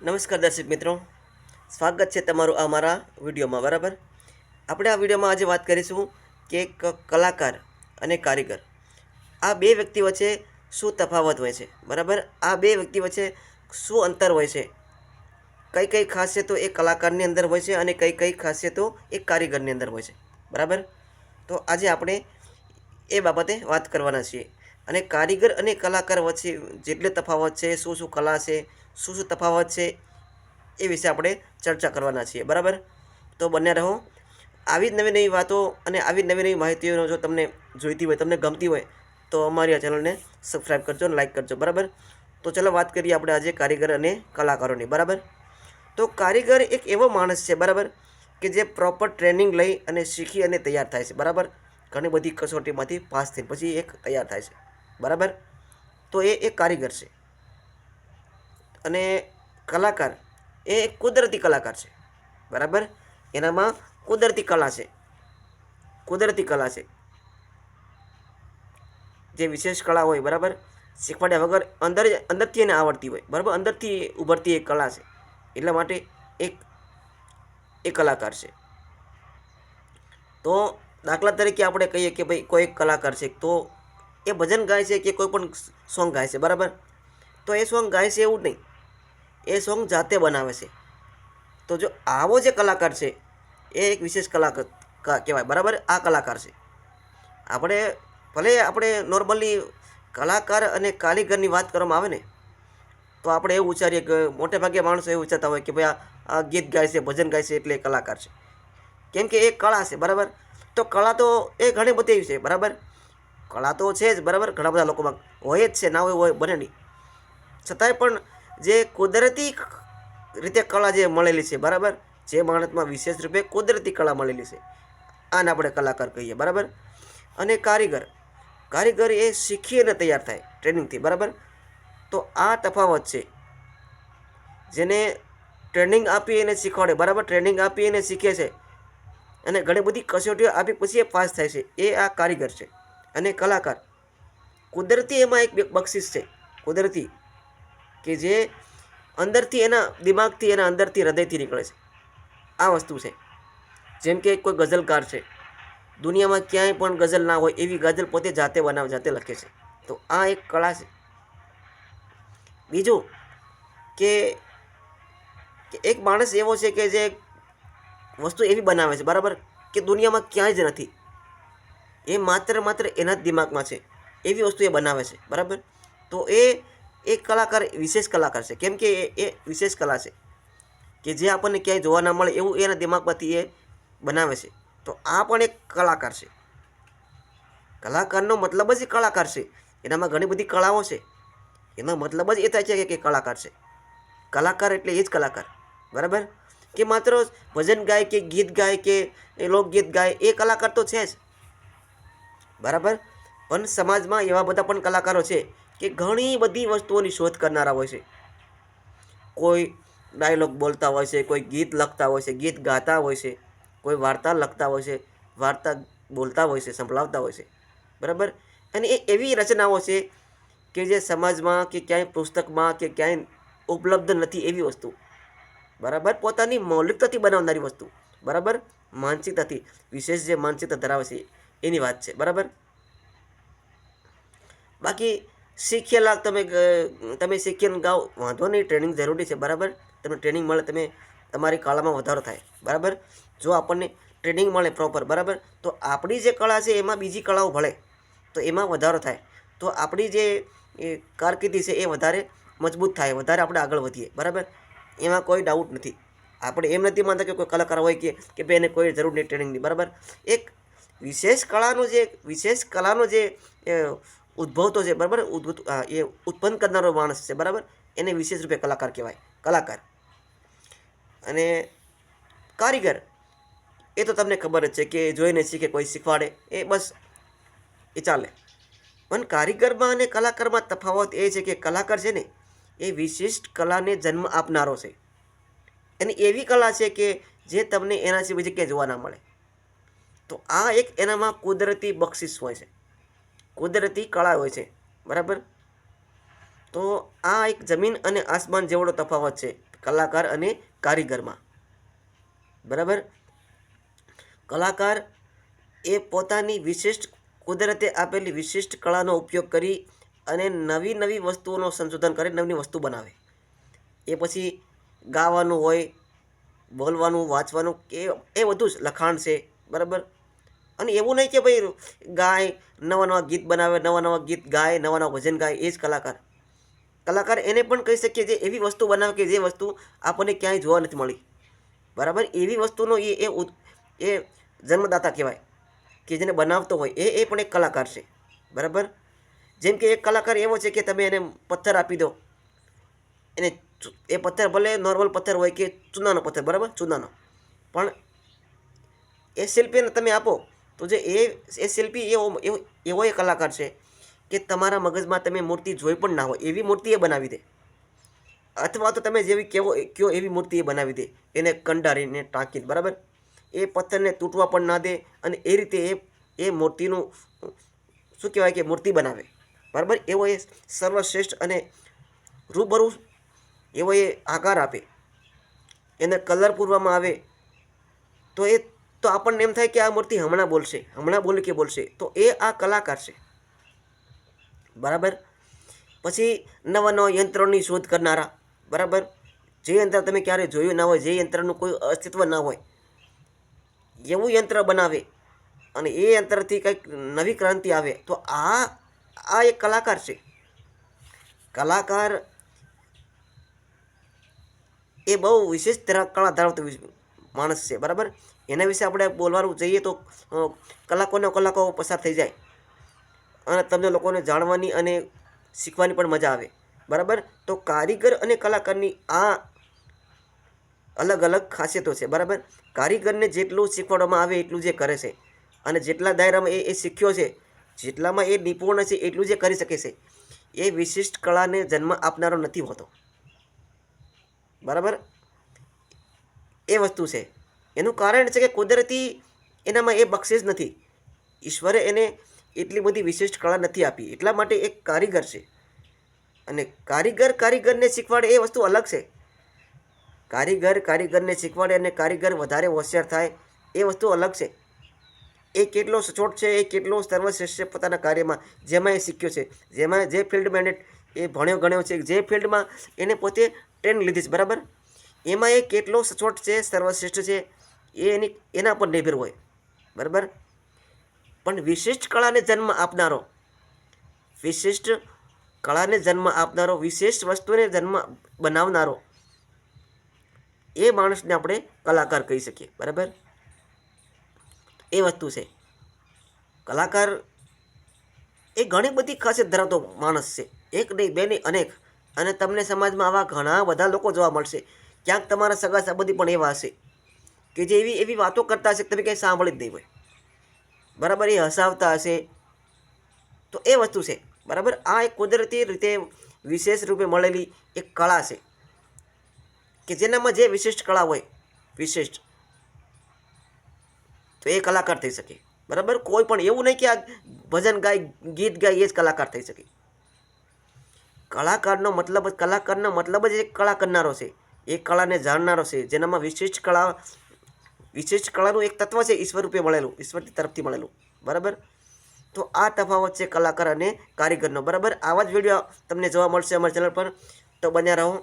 નમસ્કાર દર્શક મિત્રો, સ્વાગત છે તમારું આ મારા વિડીયોમાં. બરાબર, આપણે આ વિડીયોમાં આજે વાત કરીશું કે એક કલાકાર અને કારીગર, આ બે વ્યક્તિ વચ્ચે શું તફાવત હોય છે. બરાબર, આ બે વ્યક્તિ વચ્ચે શું અંતર હોય છે, કઈ કઈ ખાસિયતો એક કલાકારની અંદર હોય છે અને કઈ કઈ ખાસિયતો એક કારીગરની અંદર હોય છે. બરાબર, તો આજે આપણે એ બાબતે વાત કરવાના છીએ. અને કારીગર અને કલાકાર વચ્ચે જેટલો તફાવત છે, શું શું કલા છે, શું શું તફાવત છે, એ વિશે આપણે ચર્ચા કરવાના છીએ. બરાબર, તો બન્યા રહો. આવી જ નવી નવી વાતો અને આવી જ નવી નવી માહિતીઓ જો તમને જોઈતી હોય, તમને ગમતી હોય, તો અમારી આ ચેનલને સબસ્ક્રાઈબ કરજો અને લાઈક કરજો. બરાબર, તો ચલો વાત કરીએ આપણે આજે કારીગર અને કલાકારોની. બરાબર, તો કારીગર એક એવો માણસ છે, બરાબર, કે જે પ્રોપર ટ્રેનિંગ લઈ અને શીખી અને તૈયાર થાય છે. બરાબર, ઘણી બધી કસોટીમાંથી પાસ થઈને પછી એક તૈયાર થાય છે. બરાબર, તો એ એક કારીગર છે. અને કલાકાર એ એક કુદરતી કલાકાર છે. બરાબર, એનામાં કુદરતી કલા છે. કુદરતી કલા છે, જે વિશેષ કળા હોય, બરાબર, શીખવાડ્યા વગર અંદરથી એને આવડતી હોય. બરાબર, અંદરથી ઉભરતી એક કલા છે. એટલા માટે એક એ કલાકાર છે. તો દાખલા તરીકે આપણે કહીએ કે ભાઈ કોઈ એક કલાકાર છે, તો એ ભજન ગાય છે કે કોઈ પણ સોંગ ગાય છે. બરાબર, તો એ સોંગ ગાય છે એવું નહીં, એ સોંગ જાતે બનાવે છે. તો જો આવો જે કલાકાર છે એ એક વિશેષ કલાકાર કહેવાય. બરાબર, આ કલાકાર છે. આપણે નોર્મલી કલાકાર અને કારીગરની વાત કરવામાં આવે ને, તો આપણે એવું વિચારીએ કે મોટે ભાગે માણસો એવું વિચારતા હોય કે ભાઈ આ ગીત ગાય છે, ભજન ગાય છે એટલે એ કલાકાર છે. કેમ કે એ કળા છે. બરાબર, તો કળા તો એ ઘણી બધી એવી છે. બરાબર, કળા તો છે જ. બરાબર, ઘણા બધા લોકોમાં હોય જ છે, ના હોય બને નહીં. છતાંય પણ જે કુદરતી રીતે કળા જે મળેલી છે, બરાબર, જે માણસમાં વિશેષ રૂપે કુદરતી કળા મળેલી છે, આને આપણે કલાકાર કહીએ. બરાબર, અને કારીગર એ શીખી અને તૈયાર થાય ટ્રેનિંગથી. બરાબર, તો આ તફાવત છે. જેને ટ્રેનિંગ આપી એને શીખવાડે, બરાબર, ટ્રેનિંગ આપી એને શીખે છે અને ઘણી બધી કસોટીઓ આપી પછી એ પાસ થાય છે, એ આ કારીગર છે. અને કલાકાર કુદરતી, એમાં એક બક્ષિસ છે કુદરતી, કે જે અંદરથી એના દિમાગથી, એના અંદરથી, હૃદયથી નીકળે છે. આ વસ્તુ છે. જેમ કે કોઈ ગઝલકાર છે, દુનિયામાં ક્યાંય પણ ગઝલ ના હોય એવી ગઝલ પોતે જાતે બનાવે, જાતે લખે છે. તો આ એક કળા છે. બીજું કે એક માણસ એવો છે કે જે વસ્તુ એવી બનાવે છે, બરાબર, કે દુનિયામાં ક્યાંય જ નથી, એ માત્ર એના જ દિમાગમાં છે એવી વસ્તુ એ બનાવે છે. બરાબર, તો એ એક કલાકાર, વિશેષ કલાકાર છે. કેમ કે એ વિશેષ કલા છે કે જે આપણને ક્યાંય જોવા ના મળે એવું એના દિમાગમાંથી એ બનાવે છે. તો આ પણ એક કલાકાર છે. કલાકારનો મતલબ જ કલાકાર છે. એનામાં ઘણી બધી કળાઓ છે. એનો મતલબ જ એ થાય છે કે કલાકાર છે. કલાકાર એટલે એ જ કલાકાર. બરાબર, કે માત્ર ભજન ગાય કે ગીત ગાય કે લોકગીત ગાય એ કલાકાર તો છે જ. બરાબર, પણ સમાજમાં એવા બધા પણ કલાકારો છે કે ઘણી બધી વસ્તુઓની શોધ કરનારા હોય છે. કોઈ ડાયલોગ બોલતા હોય છે, કોઈ ગીત લખતા હોય છે, ગીત ગાતા હોય છે, કોઈ વાર્તા લખતા હોય છે, વાર્તા બોલતા હોય છે, સંભળાવતા હોય છે. બરાબર, અને એ એવી રચનાઓ છે કે જે સમાજમાં કે ક્યાંય પુસ્તકમાં કે ક્યાંય ઉપલબ્ધ નથી એવી વસ્તુ. બરાબર, પોતાની મૌલિકતાથી બનાવનારી વસ્તુ. બરાબર, માનસિકતાથી, વિશેષ જે માનસિકતા ધરાવે છે એની વાત છે. બરાબર, બાકી શીખેલા તમે શીખીને ગાઓ વાંધો નહીં, ટ્રેનિંગ જરૂરી છે. બરાબર, તમને ટ્રેનિંગ મળે, તમારી કળામાં વધારો થાય. બરાબર, જો આપણને ટ્રેનિંગ મળે પ્રોપર, બરાબર, તો આપણી જે કળા છે એમાં બીજી કળાઓ ભળે તો એમાં વધારો થાય. તો આપણી જે કારકિર્દી છે એ વધારે મજબૂત થાય, વધારે આપણે આગળ વધીએ. બરાબર, એમાં કોઈ ડાઉટ નથી. આપણે એમ નથી માનતા કે કોઈ કલાકાર હોય કે ભાઈ એને કોઈ જરૂર નહીં ટ્રેનિંગની. બરાબર, એક વિશેષ કલાનો જે ઉદ્ભવતો છે, બરાબર, એ ઉત્પન્ન કરનારો માણસ છે. બરાબર, એને વિશેષ રૂપે કલાકાર કહેવાય. કલાકાર અને કારીગર એ તો તમને ખબર જ છે કે જોઈને શીખે, કોઈ શીખવાડે એ બસ એ ચાલે. પણ કારીગરમાં અને કલાકારમાં તફાવત એ છે કે કલાકાર છે ને એ વિશિષ્ટ કલાને જન્મ આપનારો છે. એની એવી કલા છે કે જે તમને એના સિવાય જગ્યાએ જોવા ના મળે. તો આ એક એનામાં કુદરતી બક્ષિસ હોય છે, કુદરતી કળા હોય છે. બરાબર, તો આ એક જમીન અને આસમાન જેવડો તફાવત છે કલાકાર અને કારીગરમાં. બરાબર. કલાકાર એ પોતાની વિશિષ્ટ કુદરતે આપેલી વિશિષ્ટ કળાનો ઉપયોગ કરી અને નવી નવી વસ્તુઓનો સંશોધન કરી નવી વસ્તુ બનાવે. એ પછી ગાવાનું હોય, બોલવાનું, વાંચવાનું, એ બધું જ લખાણ છે. બરાબર. અને એવું નહીં કે ભાઈ ગાય, નવા નવા ગીત બનાવે, નવા નવા ગીત ગાય, નવા નવા ભજન ગાય, એ જ કલાકાર. કલાકાર એને પણ કહી શકીએ જે એવી વસ્તુ બનાવે કે જે વસ્તુ આપણને ક્યાંય જોવા નથી મળી. બરાબર. એવી વસ્તુનો એ જન્મદાતા કહેવાય કે જેને બનાવતો હોય એ પણ એક કલાકાર છે. બરાબર. જેમ કે એક કલાકાર એવો છે કે તમે એને પથ્થર આપી દો, એને એ પથ્થર ભલે નોર્મલ પથ્થર હોય કે ચૂનાનો પથ્થર, બરાબર, ચૂનાનો, પણ એ શિલ્પીને તમે આપો તો જે એ શિલ્પી એવો એ કલાકાર છે કે તમારા મગજમાં તમે મૂર્તિ જોઈ પણ ના હોય એવી મૂર્તિ એ બનાવી દે, અથવા તો તમે જેવી કયો એવી મૂર્તિ એ બનાવી દે, એને કંડારીને ટાંકીને. બરાબર. એ પથ્થરને તૂટવા પણ ના દે અને એ રીતે એ મૂર્તિનું શું કહેવાય કે મૂર્તિ બનાવે. બરાબર. એવો એ સર્વશ્રેષ્ઠ અને રૂબરૂ એવો એ આકાર આપે, એને કલર પૂરવામાં આવે તો આપણને એમ થાય કે આ મૂર્તિ હમણાં બોલે કે બોલશે, તો એ આ કલાકાર છે. બરાબર. પછી નવા નવા યંત્રોની શોધ કરનારા. બરાબર. જે યંત્ર તમે ક્યારે જોયું ના હોય, જે યંત્રનું કોઈ અસ્તિત્વ ના હોય, એવું યંત્ર બનાવે અને એ યંત્રથી કંઈક નવી ક્રાંતિ આવે, તો આ એક કલાકાર છે. કલાકાર એ બહુ વિશેષ કળા ધરાવતો માણસ છે. બરાબર. એના વિશે આપણે બોલવાનું જઈએ તો કલાકો પસાર થઈ જાય અને તમને લોકોને જાણવાની અને શીખવાની પણ મજા આવે. બરાબર. તો કારીગર અને કલાકારની આ અલગ અલગ ખાસિયતો છે. બરાબર. કારીગરને જેટલું શીખવાડવામાં આવે એટલું જે કરે છે, અને જેટલા દાયરામાં એ શીખ્યો છે, જેટલામાં એ નિપુણ છે એટલું જે કરી શકે છે, એ વિશિષ્ટ કળાને જન્મ આપનારો નથી હોતો. બરાબર. એ વસ્તુ છે. એનું કારણ છે કે કુદરતી એનામાં એ બક્ષિસ નથી. ઈશ્વરે એને એટલી બધી વિશિષ્ટ કળા નથી આપી, એટલા માટે એક કારીગર છે. અને કારીગરને શીખવાડે એ વસ્તુ અલગ છે. કારીગરને શીખવાડે અને કારીગર વધારે હોશિયાર થાય એ વસ્તુ અલગ છે. એ કેટલો સચોટ છે, એ કેટલો સર્વશ્રેષ્ઠ છે પોતાના કાર્યમાં, જેમાં એ શીખ્યો છે, જેમાં જે ફિલ્ડમાં એ ભણ્યો ગણ્યો છે, જે ફિલ્ડમાં એને પોતે ટ્રેન લીધી છે. બરાબર. એમાં એ કેટલો સચોટ છે, સર્વશ્રેષ્ઠ છે, એ એના પર નિર્ભર હોય. બરાબર. પણ વિશિષ્ટ કળાને જન્મ આપનારો, વિશેષ વસ્તુને જન્મ બનાવનારો, એ માણસને આપણે કલાકાર કહી શકીએ. બરાબર. એ વસ્તુ છે. કલાકાર એ ઘણી બધી ખાસિયત ધરાવતો માણસ છે. એક નહીં, બે નહીં, અનેક. અને તમને સમાજમાં આવા ઘણા બધા લોકો જોવા મળશે. ક્યાંક તમારા સગા સંબંધી પણ એવા હશે કે જે એવી વાતો કરતા હશે તમે કંઈ સાંભળી જ નહીં હોય. બરાબર. એ હસાવતા હશે. તો એ વસ્તુ છે. બરાબર. આ એક કુદરતી રીતે વિશેષ રૂપે મળેલી એક કળા છે કે જેનામાં જે વિશિષ્ટ કળા હોય, તો એ કલાકાર થઈ શકે. બરાબર. કોઈ પણ એવું નહીં કે આ ભજન ગાય, ગીત ગાય એ જ કલાકાર થઈ શકે. કલાકારનો મતલબ જ એક કળા કરનારો છે, એક કળાને જાણનારો છે, જેનામાં વિશિષ્ટ કળાનું એક તત્વ છે ઈશ્વર રૂપે મળેલું, ઈશ્વરની તરફથી મળેલું. બરાબર. તો આ તફાવત છે કલાકાર અને કારીગરનો. બરાબર. આવા જ વિડીયો તમને જોવા મળશે અમારી ચેનલ પર, તો બન્યા રહો.